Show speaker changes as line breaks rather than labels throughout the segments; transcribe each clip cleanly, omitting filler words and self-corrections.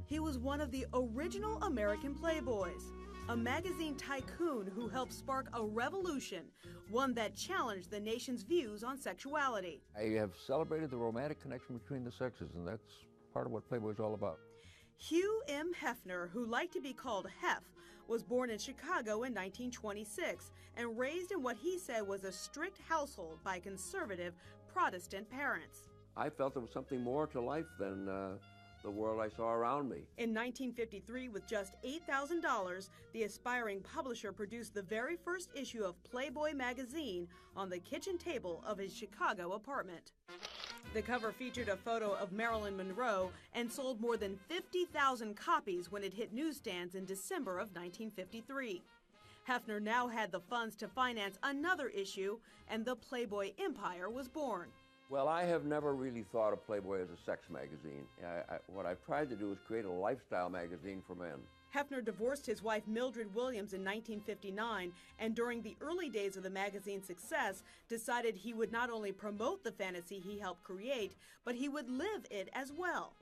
He was one of the original American Playboys, a magazine tycoon who helped spark a revolution, one that challenged the nation's views on sexuality.
I have celebrated the romantic connection between the sexes, and that's part of what Playboy is all about.
Hugh M. Hefner, who liked to be called Hef, was born in Chicago in 1926 and raised in what he said was a strict household by conservative Protestant parents.
I felt there was something more to life than the world I saw around me.
In 1953, with just $8,000, the aspiring publisher produced the very first issue of Playboy magazine on the kitchen table of his Chicago apartment. The cover featured a photo of Marilyn Monroe and sold more than 50,000 copies when it hit newsstands in December of 1953. Hefner now had the funds to finance another issue, and the Playboy empire was born.
Well, I have never really thought of Playboy as a sex magazine. What I've tried to do is create a lifestyle magazine for men.
Hefner divorced his wife Mildred Williams in 1959, and during the early days of the magazine's success, decided he would not only promote the fantasy he helped create, but he would live it as well.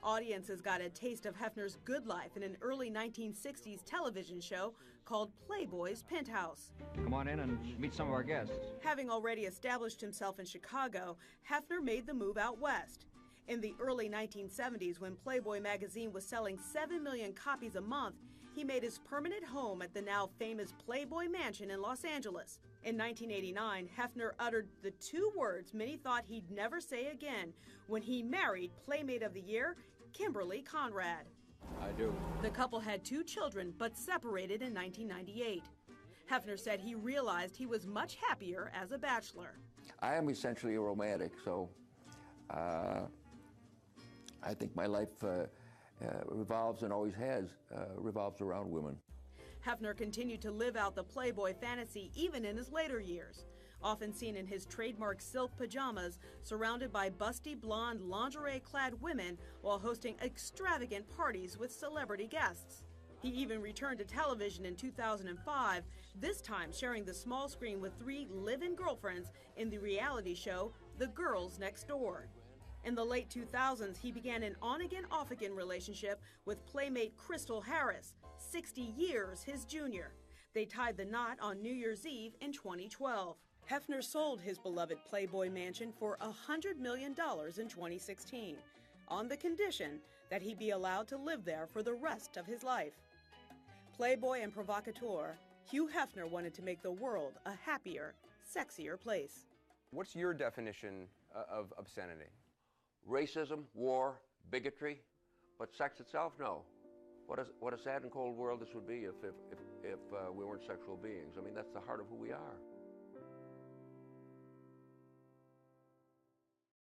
Audiences got a taste of Hefner's good life in an early 1960s television show called Playboy's Penthouse.
Come on in and meet some of our guests.
Having already established himself in Chicago, Hefner made the move out west. In the early 1970s, when Playboy magazine was selling 7 million copies a month, he made his permanent home at the now famous Playboy Mansion in Los Angeles. In 1989, Hefner uttered the two words many thought he'd never say again when he married Playmate of the Year, Kimberly Conrad.
I do.
The couple had 2 children, but separated in 1998. Hefner said he realized he was much happier as a bachelor.
I am essentially a romantic, so I think my life revolves and always has revolves around women.
Hefner continued to live out the Playboy fantasy even in his later years, often seen in his trademark silk pajamas, surrounded by busty blonde lingerie-clad women while hosting extravagant parties with celebrity guests. He even returned to television in 2005, this time sharing the small screen with 3 live-in girlfriends in the reality show The Girls Next Door. In the late 2000s, he began an on-again, off-again relationship with Playmate Crystal Harris, 60 years his junior. They tied the knot on New Year's Eve in 2012. Hefner sold his beloved Playboy Mansion for $100 million in 2016, on the condition that he be allowed to live there for the rest of his life. Playboy and provocateur, Hugh Hefner wanted to make the world a happier, sexier place.
What's your definition of obscenity?
Racism, war, bigotry, but sex itself, no. What a sad and cold world this would be if we weren't sexual beings. I mean, that's the heart of who we are.